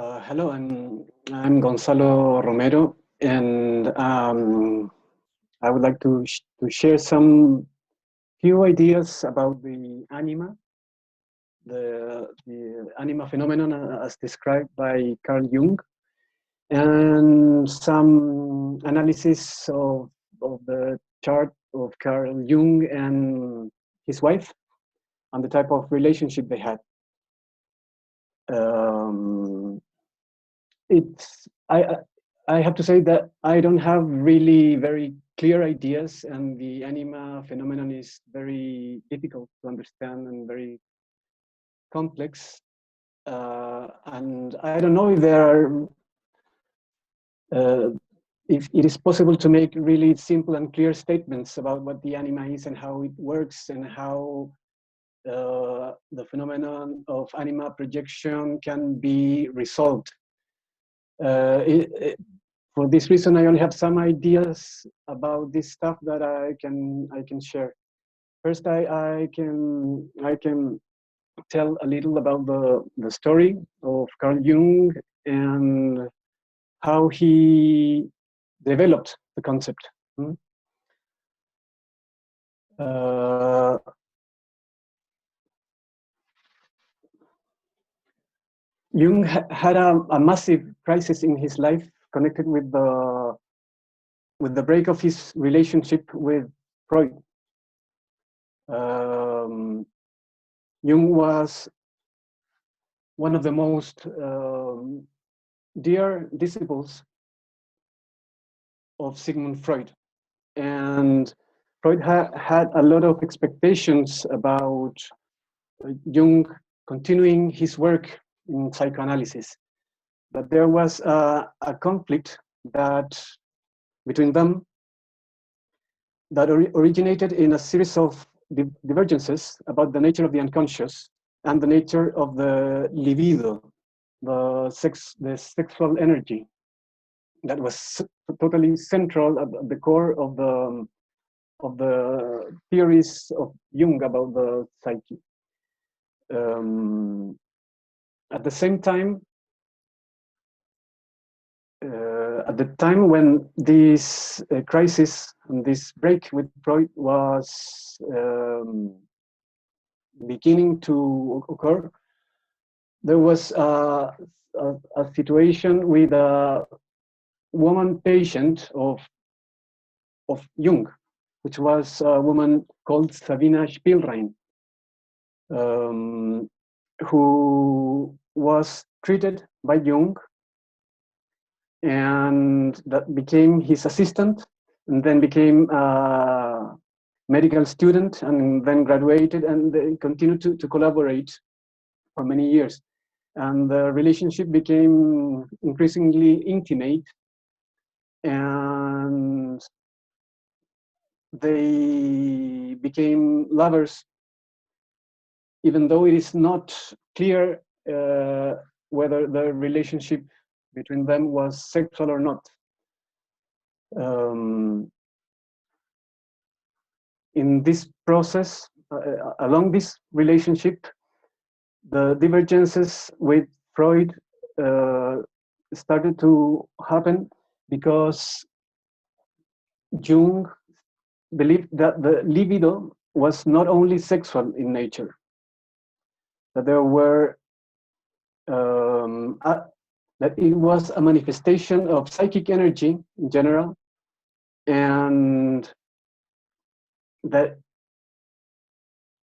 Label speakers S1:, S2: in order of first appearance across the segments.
S1: Hello, I'm Gonzalo Romero, and I would like to share some few ideas about the anima, the anima phenomenon as described by Carl Jung, and some analysis of the chart of Carl Jung and his wife and the type of relationship they had. Um, it's I have to say that I don't have really very clear ideas, and the anima phenomenon is very difficult to understand and very complex. And I don't know if there are if it is possible to make really simple and clear statements about what the anima is and how it works and how the phenomenon of anima projection can be resolved. For this reason, I only have some ideas about this stuff that I can share. First, I can tell a little about the story of Carl Jung and how he developed the concept. Jung had a massive crisis in his life connected with the break of his relationship with Freud. Jung was one of the most dear disciples of Sigmund Freud, and Freud had a lot of expectations about Jung continuing his work in psychoanalysis, but there was a conflict between them that originated in a series of divergences about the nature of the unconscious and the nature of the libido, the sexual energy that was totally central at the core of the theories of Jung about the psyche. At the same time, at the time when this crisis and this break with Freud was beginning to occur, there was a situation with a woman patient of Jung, which was a woman called Sabina Spielrein, who was treated by Jung and that became his assistant, and then became a medical student, and then graduated, and they continued to collaborate for many years. And the relationship became increasingly intimate, and they became lovers, even though it is not clear whether the relationship between them was sexual or not. In this process, along this relationship, the divergences with Freud started to happen because Jung believed that the libido was not only sexual in nature, that there were that it was a manifestation of psychic energy in general, and that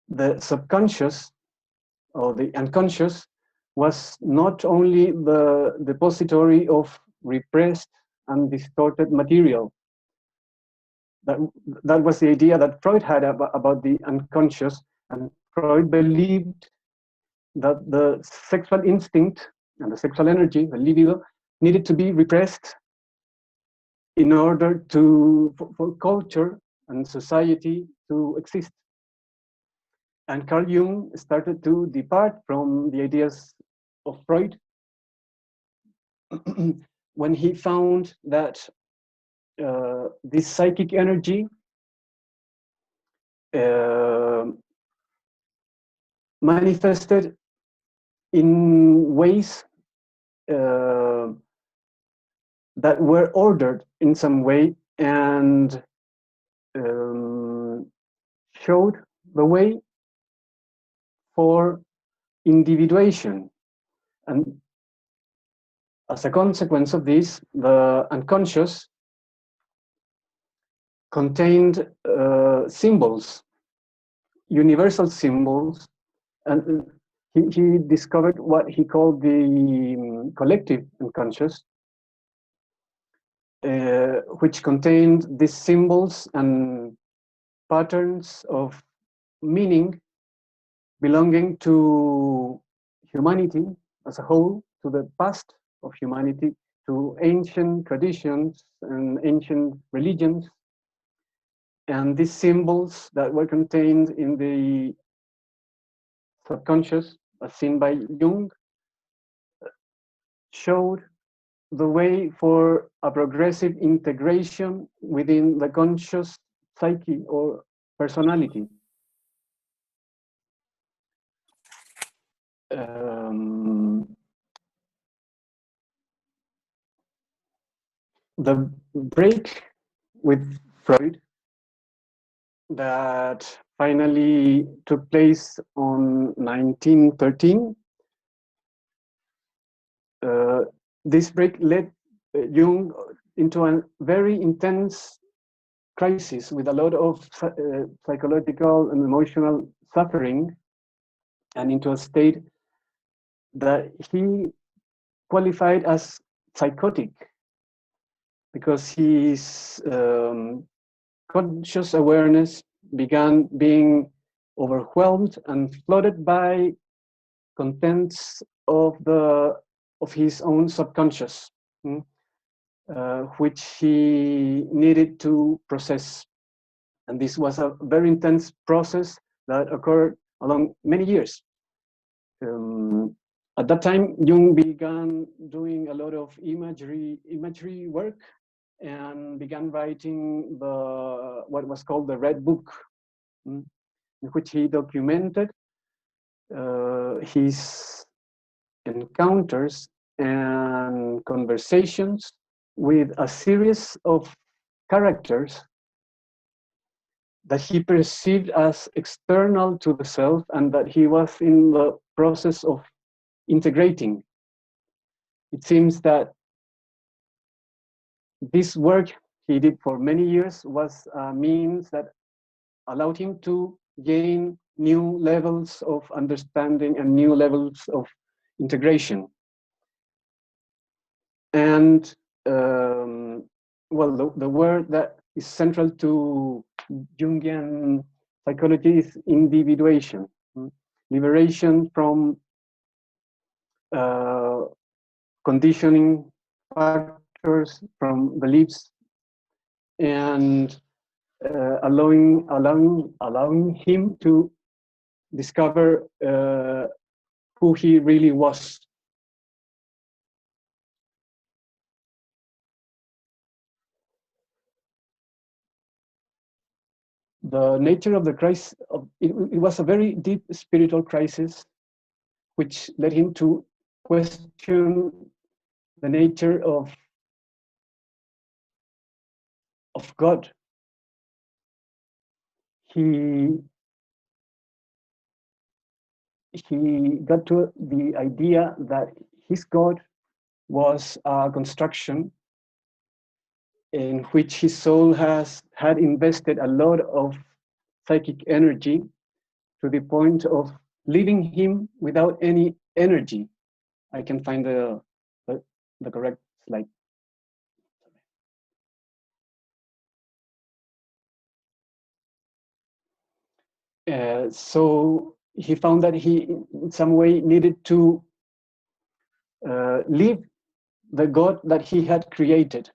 S1: the subconscious or the unconscious was not only the depository of repressed and distorted material. That was the idea that Freud had about the unconscious, and Freud believed that the sexual instinct and the sexual energy, the libido, needed to be repressed in order for culture and society to exist. And Carl Jung started to depart from the ideas of Freud when he found that this psychic energy manifested in ways that were ordered in some way and showed the way for individuation. And as a consequence of this, the unconscious contained symbols, universal symbols, and he discovered what he called the collective unconscious, which contained these symbols and patterns of meaning belonging to humanity as a whole, to the past of humanity, to ancient traditions and ancient religions. And these symbols that were contained in the subconscious, as seen by Jung, showed the way for a progressive integration within the conscious psyche or personality. The break with Freud that finally took place on 1913, this break led Jung into a very intense crisis with a lot of psychological and emotional suffering, and into a state that he qualified as psychotic, because his conscious awareness began being overwhelmed and flooded by contents of his own subconscious, which he needed to process. And this was a very intense process that occurred along many years. At that time, Jung began doing a lot of imagery work and began writing what was called the Red Book, in which he documented his encounters and conversations with a series of characters that he perceived as external to the self and that he was in the process of integrating. It seems that this work he did for many years was a means that allowed him to gain new levels of understanding and new levels of integration. And well, the word that is central to Jungian psychology is individuation, liberation from conditioning factors, from beliefs, and allowing him to discover who he really was. The nature of the crisis, it was a very deep spiritual crisis, which led him to question the nature of God. He got to the idea that his God was a construction in which his soul had invested a lot of psychic energy, to the point of leaving him without any energy. I can find the correct slide. So he found that he, in some way, needed to leave the God that he had created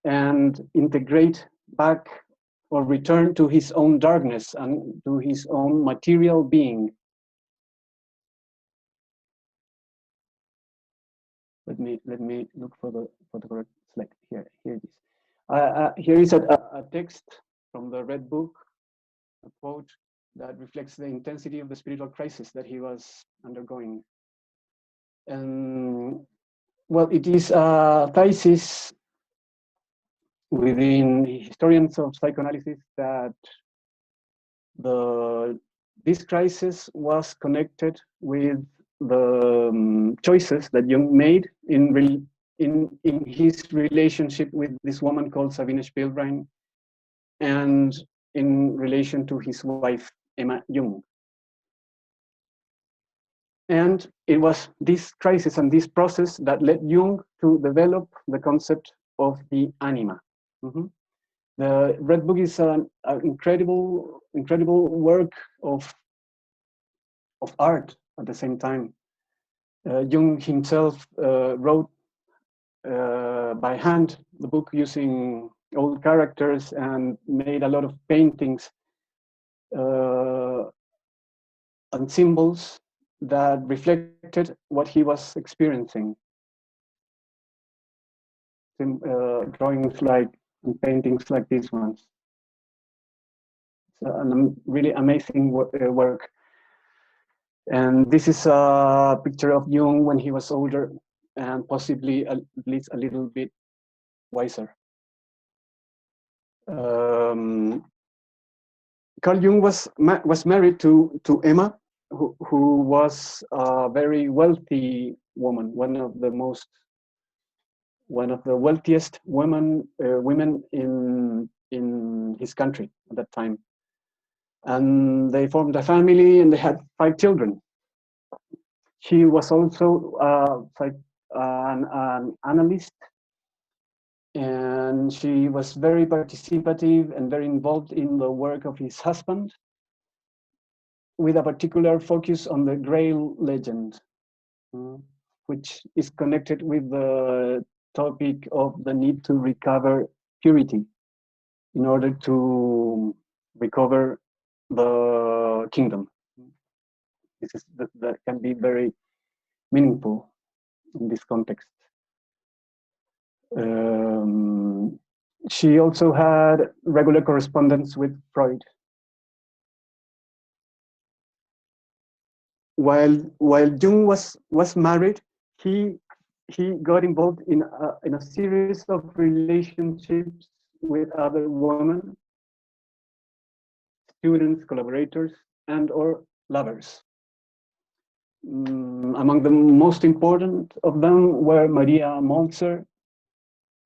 S1: and integrate back or return to his own darkness and to his own material being. Let me look for the correct slide. Here it is. Here is a text from the Red Book, a quote that reflects the intensity of the spiritual crisis that he was undergoing. And Well, it is a thesis within historians of psychoanalysis that this crisis was connected with the choices that Jung made in his relationship with this woman called Sabina Spielrein, and in relation to his wife Emma Jung. And it was this crisis and this process that led Jung to develop the concept of the anima. Mm-hmm. The Red Book is an incredible work of art at the same time. Jung himself wrote by hand the book using old characters and made a lot of paintings and symbols that reflected what he was experiencing. Drawings like and paintings like these ones. It's a really amazing work. And this is a picture of Jung when he was older and possibly at least a little bit wiser. Carl Jung was married to Emma, who was a very wealthy woman, one of the wealthiest women in his country at that time. And they formed a family and they had 5 children. She was also an analyst, and she was very participative and very involved in the work of his husband, with a particular focus on the Grail legend, which is connected with the topic of the need to recover purity in order to recover the kingdom. That can be very meaningful in this context. She also had regular correspondence with Freud. While Jung was married, he got involved in a series of relationships with other women, students, collaborators, and or lovers. Among the most important of them were Maria Molzer,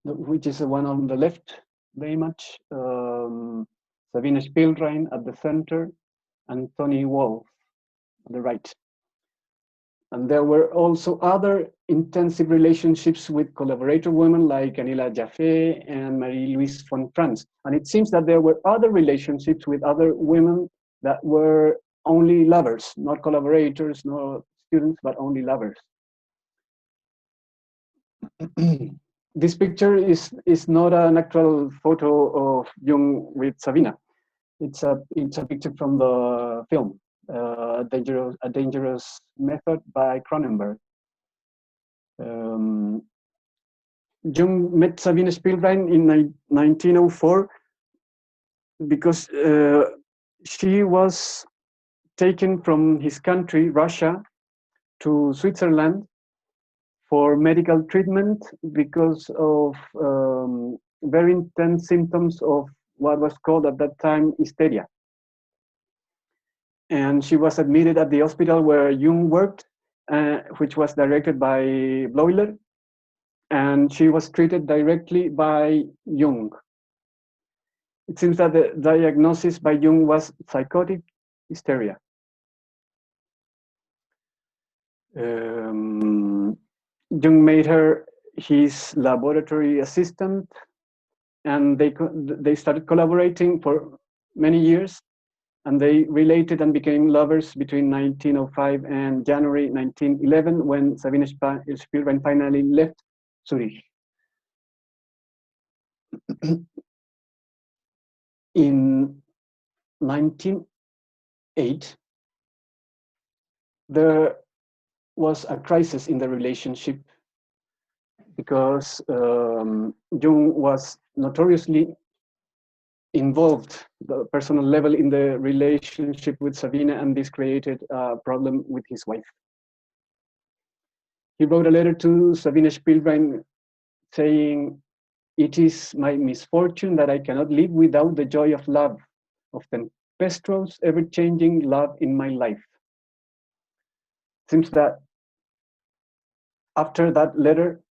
S1: which is the one on the left, the image, Sabina Spielrein at the center, and Tony Wolff on the right. And there were also other intensive relationships with collaborator women like Anila Jaffe and Marie-Louise von Franz. And it seems that there were other relationships with other women that were only lovers, not collaborators, not students, but only lovers. This picture is not an actual photo of Jung with Sabina. It's a picture from the film, A Dangerous Method by Cronenberg. Jung met Sabina Spielrein in 1904 because she was taken from his country, Russia, to Switzerland for medical treatment because of very intense symptoms of what was called at that time hysteria. And she was admitted at the hospital where Jung worked, which was directed by Bleuler, and she was treated directly by Jung. It seems that the diagnosis by Jung was psychotic hysteria. Jung made her his laboratory assistant, and they started collaborating for many years, and they related and became lovers between 1905 and January 1911, when Sabina Spielrein finally left Zurich. In 1908, there was a crisis in the relationship because Jung was notoriously involved the personal level in the relationship with Sabina, and this created a problem with his wife. he wrote a letter to Sabina Spielrein saying, "It is my misfortune that I cannot live without the joy of love, of tempestuous, ever-changing love in my life." Seems that after that letter,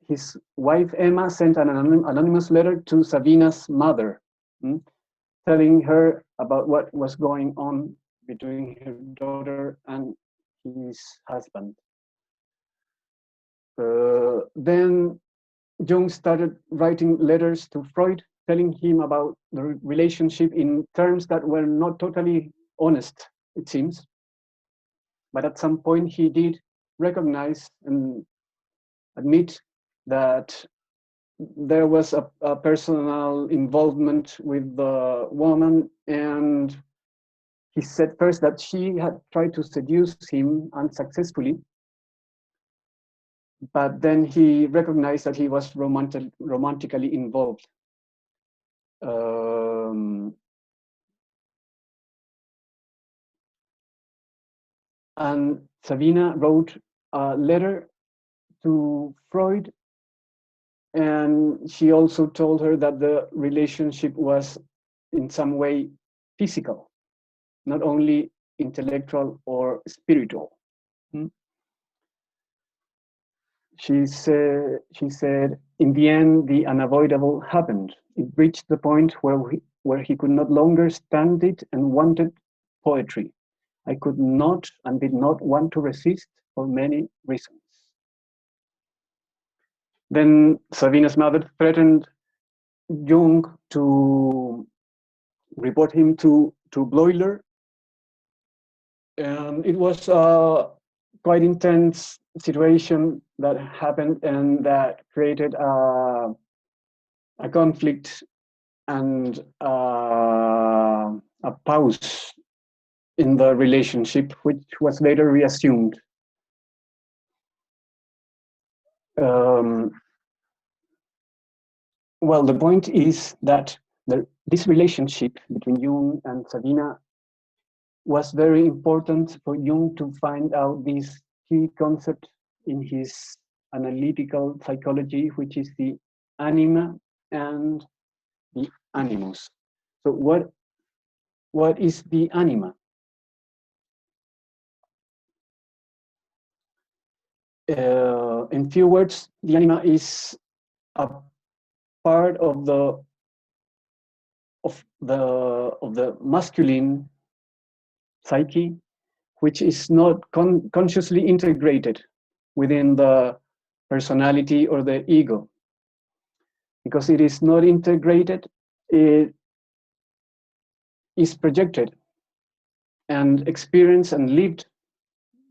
S1: his wife Emma sent an anonymous letter to Sabina's mother, telling her about what was going on between her daughter and his husband. Then Jung started writing letters to Freud, telling him about the relationship in terms that were not totally honest, it seems. But at some point, he did recognize and admit that there was a personal involvement with the woman, and he said first that she had tried to seduce him unsuccessfully, but then he recognized that he was romantically involved. And Sabina wrote a letter to Freud, and she also told her that the relationship was in some way physical, not only intellectual or spiritual. She said, in the end, the unavoidable happened. It reached the point where he could no longer stand it and wanted poetry. I could not and did not want to resist for many reasons. Then Sabina's mother threatened Jung to report him to Bleuler. And it was a quite intense situation that happened, and that created a conflict and a pause in the relationship, which was later reassumed. Well, the point is that this relationship between Jung and Sabina was very important for Jung to find out this key concept in his analytical psychology, which is the anima and the animus. So what is the anima? In few words, the anima is a part of the masculine psyche, which is not consciously integrated within the personality or the ego. Because it is not integrated, it is projected and experienced and lived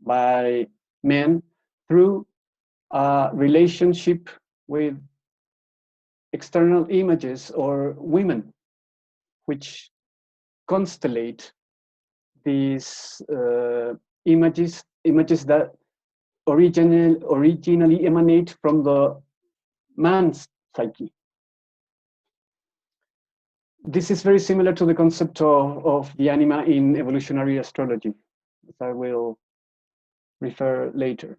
S1: by men through a relationship with external images or women, which constellate these images that originally emanate from the man's psyche. This is very similar to the concept of the anima in evolutionary astrology, as I will refer later.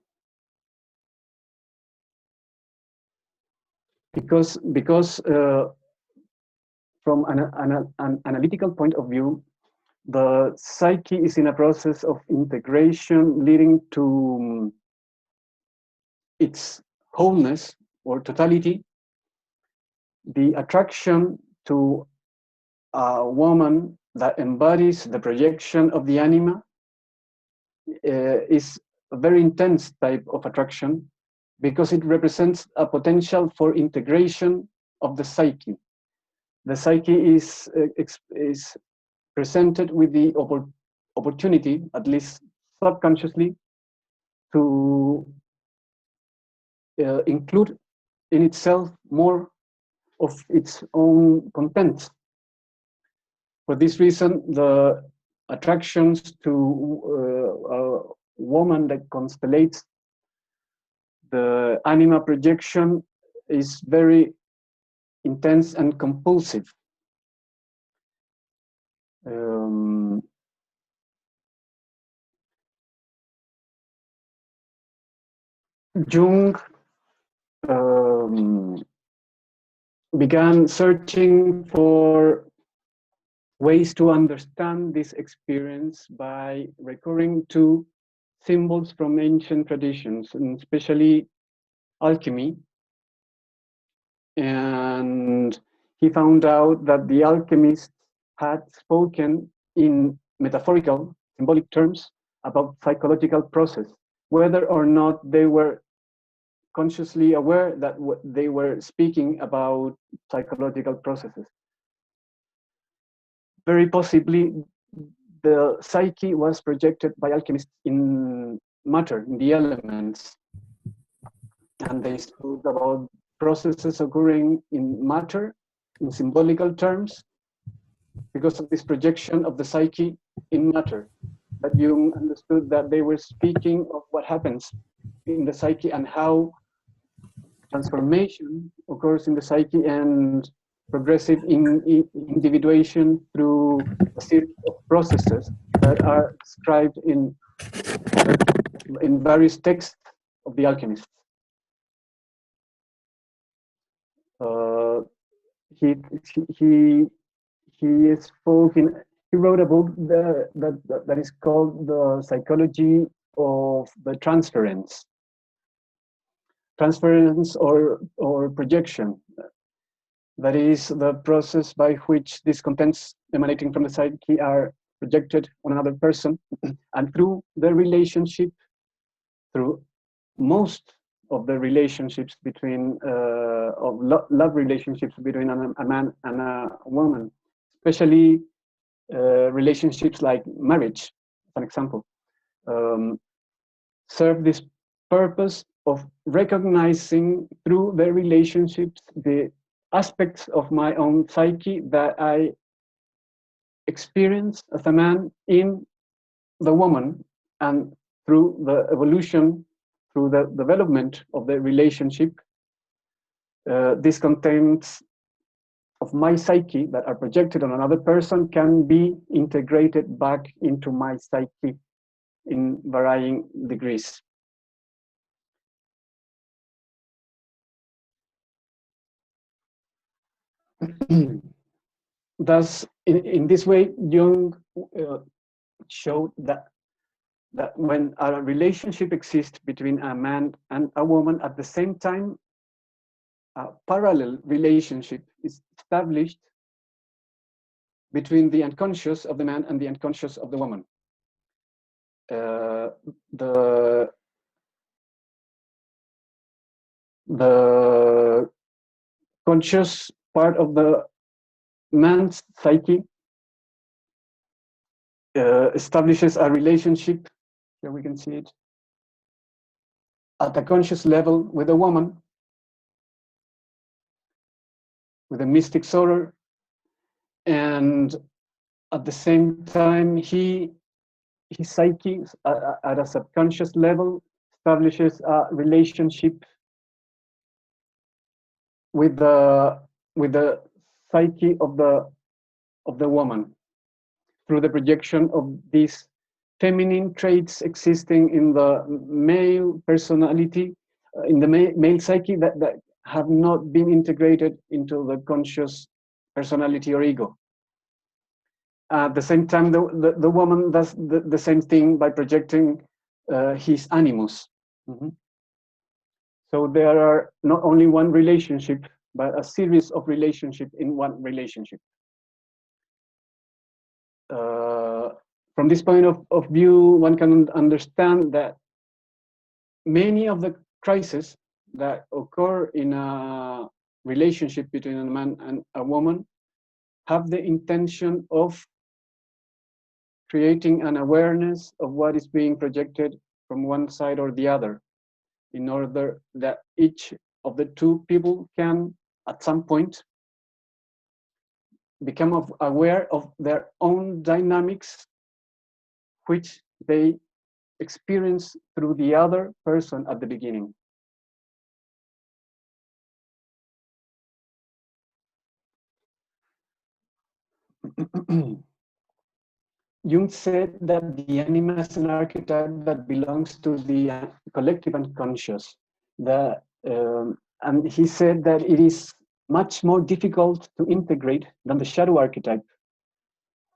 S1: Because from an analytical point of view, the psyche is in a process of integration leading to its wholeness or totality. The attraction to a woman that embodies the projection of the anima is a very intense type of attraction because it represents a potential for integration of the psyche. The psyche is presented with the opportunity, at least subconsciously, to include in itself more of its own content. For this reason, the attractions to a woman that constellates the anima projection is very intense and compulsive. Jung um, began searching for ways to understand this experience by recurring to symbols from ancient traditions, and especially alchemy. And he found out that the alchemists had spoken in metaphorical, symbolic terms about psychological process, whether or not they were consciously aware that they were speaking about psychological processes. Very possibly, the psyche was projected by alchemists in matter, in the elements, and they spoke about processes occurring in matter, in symbolical terms, because of this projection of the psyche in matter. But Jung understood that they were speaking of what happens in the psyche and how transformation occurs in the psyche and progressive individuation through a series of processes that are described in various texts of the alchemists. Uh, he he he spoke in he wrote a book that is called The Psychology of the Transference or projection. That is the process by which these contents emanating from the psyche are projected on another person, and through the relationship, through most of the relationships between love relationships between a man and a woman, especially relationships like marriage, as an example, serve this purpose of recognizing through the relationships the aspects of my own psyche that I experience as a man in the woman, and through the evolution, through the development of the relationship, these contents of my psyche that are projected on another person can be integrated back into my psyche in varying degrees. Thus, in this way, Jung showed that when a relationship exists between a man and a woman, at the same time, a parallel relationship is established between the unconscious of the man and the unconscious of the woman. The conscious part of the man's psyche establishes a relationship, here we can see it, at a conscious level with a woman, with a mystic soror, and at the same time, his psyche at a subconscious level establishes a relationship with the psyche of the woman through the projection of these feminine traits existing in the male personality, in the male psyche that have not been integrated into the conscious personality or ego. At the same time, the woman does the same thing by projecting his animus. Mm-hmm. So there are not only one relationship, but a series of relationships in one relationship. From this point of view, one can understand that many of the crises that occur in a relationship between a man and a woman have the intention of creating an awareness of what is being projected from one side or the other, in order that each of the two people can, at some point, become aware of their own dynamics, which they experience through the other person at the beginning. Jung said that the anima is an archetype that belongs to the collective unconscious. And he said that it is much more difficult to integrate than the shadow archetype,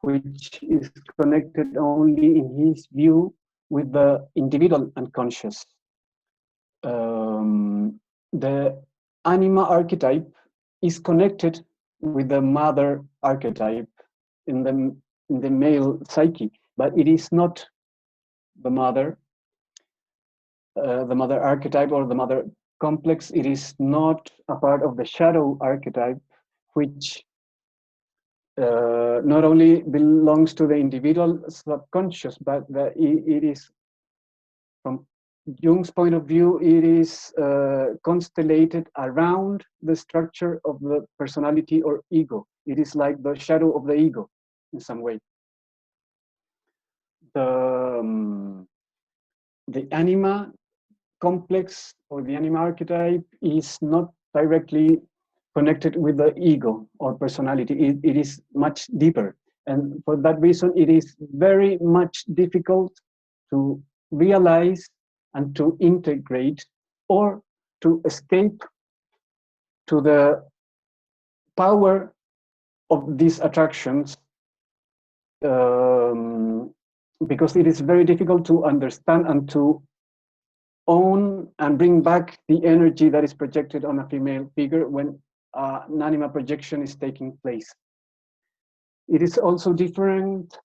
S1: which is connected only in his view with the individual unconscious. The anima archetype is connected with the mother archetype in the male psyche, but it is not the mother archetype or the mother complex. It is not a part of the shadow archetype, which not only belongs to the individual subconscious, but it is, from Jung's point of view, it is constellated around the structure of the personality or ego. It is like the shadow of the ego in some way. The anima complex or the anima archetype is not directly connected with the ego or personality. It is much deeper. And for that reason, it is very much difficult to realize and to integrate or to escape to the power of these attractions, because it is very difficult to understand and to own and bring back the energy that is projected on a female figure when an anima projection is taking place. It is also different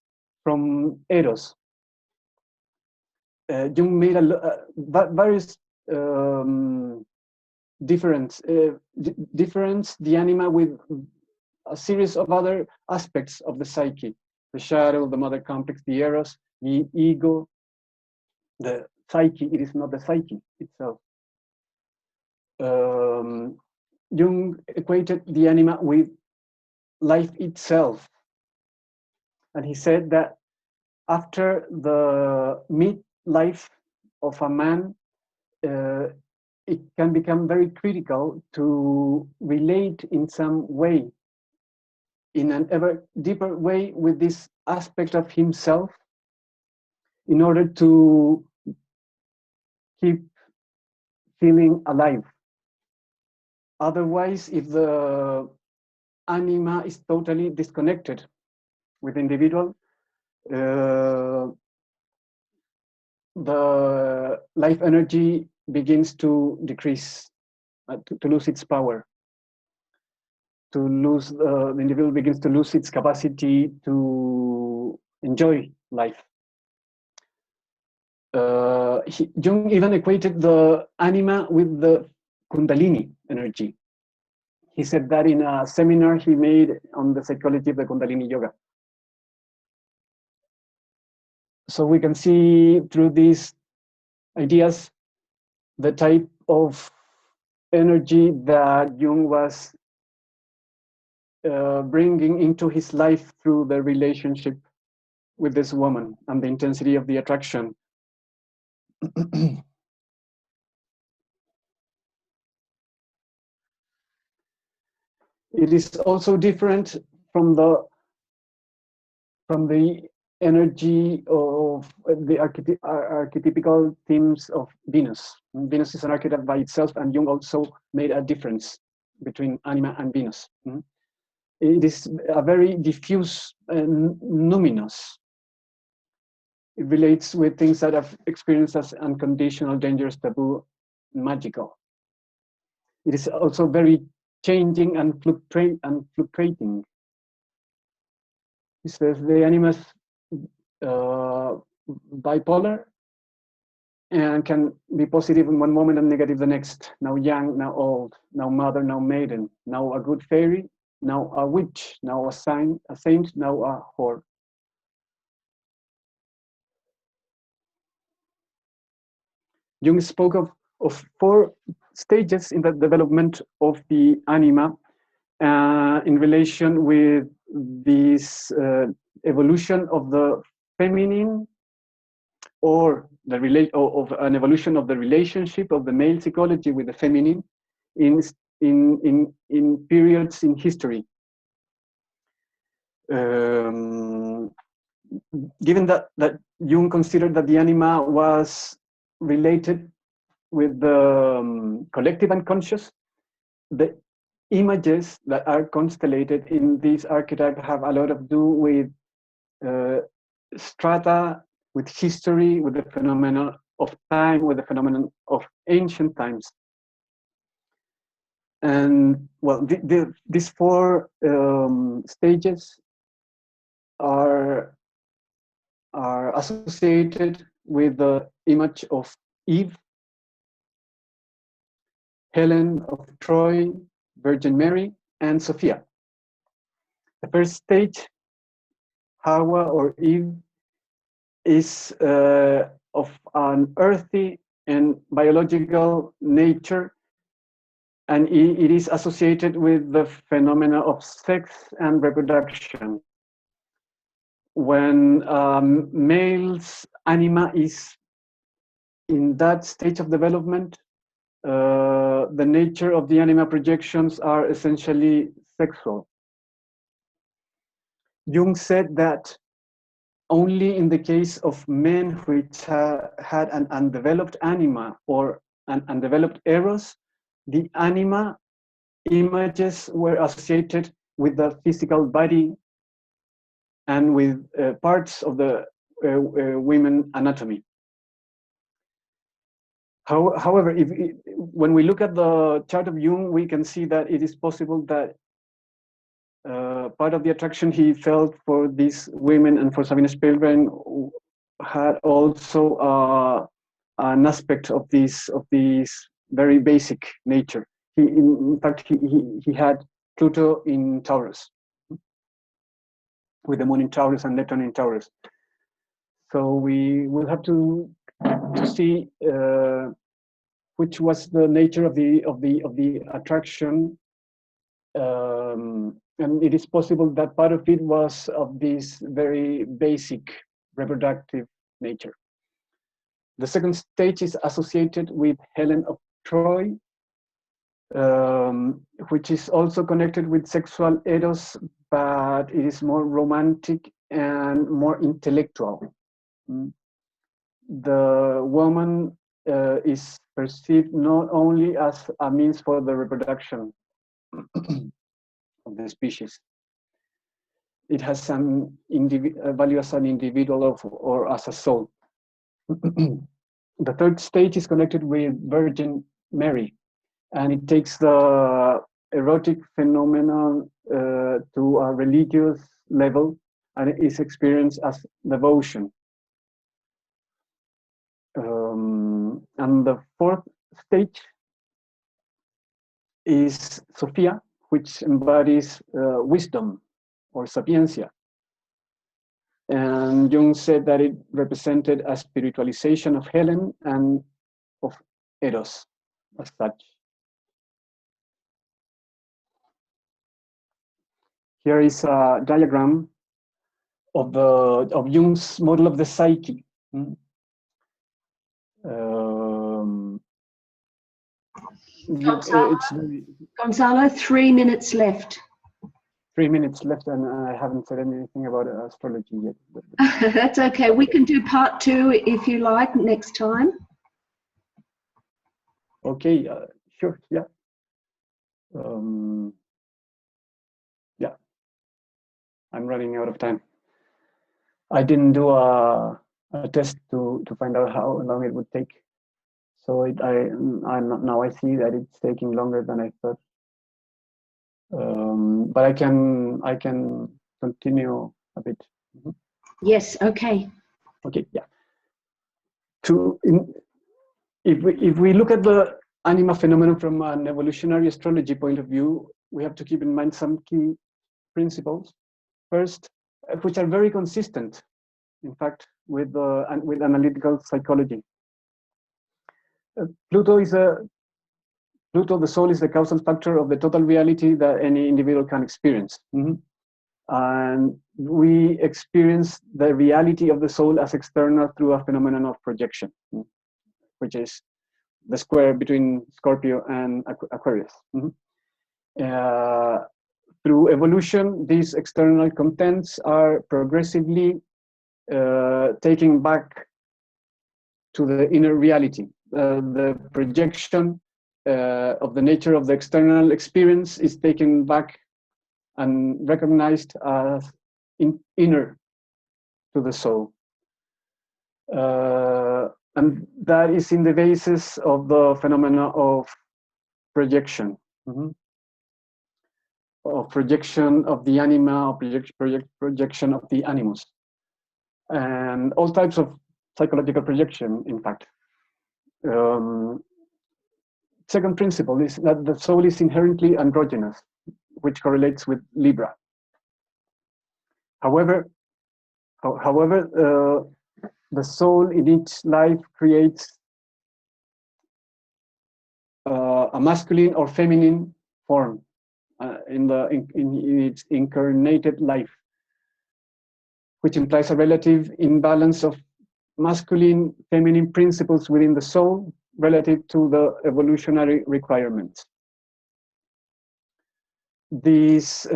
S1: from Eros. Jung made various difference the anima with a series of other aspects of the psyche: the shadow, the mother complex, the eros, the ego, the psyche. It is not the psyche itself. Jung equated the anima with life itself, and he said that after the midlife of a man, it can become very critical to relate in some way, in an ever deeper way, with this aspect of himself in order to keep feeling alive. Otherwise, if the anima is totally disconnected with the individual, the life energy begins to decrease, to lose its power, the individual begins to lose its capacity to enjoy life. Jung even equated the anima with the Kundalini energy. He said that in a seminar he made on the psychology of the Kundalini yoga. So we can see through these ideas the type of energy that Jung was bringing into his life through the relationship with this woman and the intensity of the attraction. It is also different from the energy of the archetypical themes of Venus. Venus is an archetype by itself, and Jung also made a difference between anima and Venus. It is a very diffuse and numinous. It relates with things that are experienced as unconditional, dangerous, taboo, magical. It is also very changing and fluctuating. He says the anima is bipolar and can be positive in one moment and negative the next. Now young, now old, now mother, now maiden, now a good fairy, now a witch, now a saint, now a whore. Jung spoke of 4 stages in the development of the anima in relation with this evolution of the feminine, or of an evolution of the relationship of the male psychology with the feminine in periods in history. Given that Jung considered that the anima was related with the collective unconscious, the images that are constellated in this archetype have a lot to do with strata, with history, with the phenomenon of time, with the phenomenon of ancient times. And well, these four stages are associated with the image of Eve, Helen of Troy, Virgin Mary, and Sophia. The first stage, Hawa or Eve, is of an earthy and biological nature, and it is associated with the phenomena of sex and reproduction. When male's anima is in that stage of development, the nature of the anima projections are essentially sexual. Jung said that only in the case of men which had an undeveloped anima or an undeveloped eros, the anima images were associated with the physical body and with parts of the women anatomy. However, when we look at the chart of Jung, we can see that it is possible that part of the attraction he felt for these women and for Sabina Spielrein had also an aspect of this very basic nature. In fact, he had Pluto in Taurus, with the moon in Taurus and Neptune in Taurus. So we will have to see which was the nature of the attraction, and it is possible that part of it was of this very basic reproductive nature. The second stage is associated with Helen of Troy, which is also connected with sexual eros, but it is more romantic and more intellectual. The woman is perceived not only as a means for the reproduction of the species. It has some value as an individual or as a soul. The third stage is connected with Virgin Mary, and it takes the erotic phenomenon to a religious level, and it is experienced as devotion. And the fourth stage is Sophia, which embodies wisdom or sapiencia. And Jung said that it represented a spiritualization of Helen and of Eros as such. Here is a diagram of Jung's model of the psyche.
S2: Gonzalo, 3 minutes left.
S1: 3 minutes left, and I haven't said anything about astrology yet.
S2: That's okay. We can do part 2 if you like next time.
S1: Okay, sure, yeah. Yeah, I'm running out of time. I didn't do a test to find out how long it would take. So now I see that it's taking longer than I thought. But I can continue a bit. Mm-hmm.
S2: Yes. Okay.
S1: Okay. Yeah. If we look at the anima phenomenon from an evolutionary astrology point of view, we have to keep in mind some key principles. First, which are very consistent, in fact, with analytical psychology. Pluto, the soul, is the causal factor of the total reality that any individual can experience. Mm-hmm. And we experience the reality of the soul as external through a phenomenon of projection, which is the square between Scorpio and Aquarius. Mm-hmm. Through evolution, these external contents are progressively taken back to the inner reality. the projection of the nature of the external experience is taken back and recognized as inner to the soul. And that is in the basis of the phenomena of projection, of projection of the anima, of projection of the animus, and all types of psychological projection, in fact. Second principle is that the soul is inherently androgynous, which correlates with Libra. However, the soul in each life creates a masculine or feminine form in its incarnated life, which implies a relative imbalance of masculine, feminine principles within the soul relative to the evolutionary requirements. This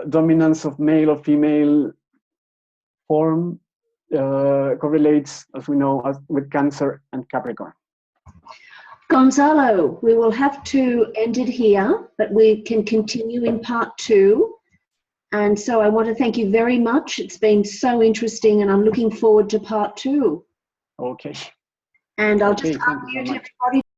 S1: dominance of male or female form correlates, as we know, with Cancer and Capricorn.
S2: Gonzalo, we will have to end it here, but we can continue in part 2. And so I want to thank you very much. It's been so interesting, and I'm looking forward to part 2.
S1: Okay.
S2: And I'll just unmute everybody.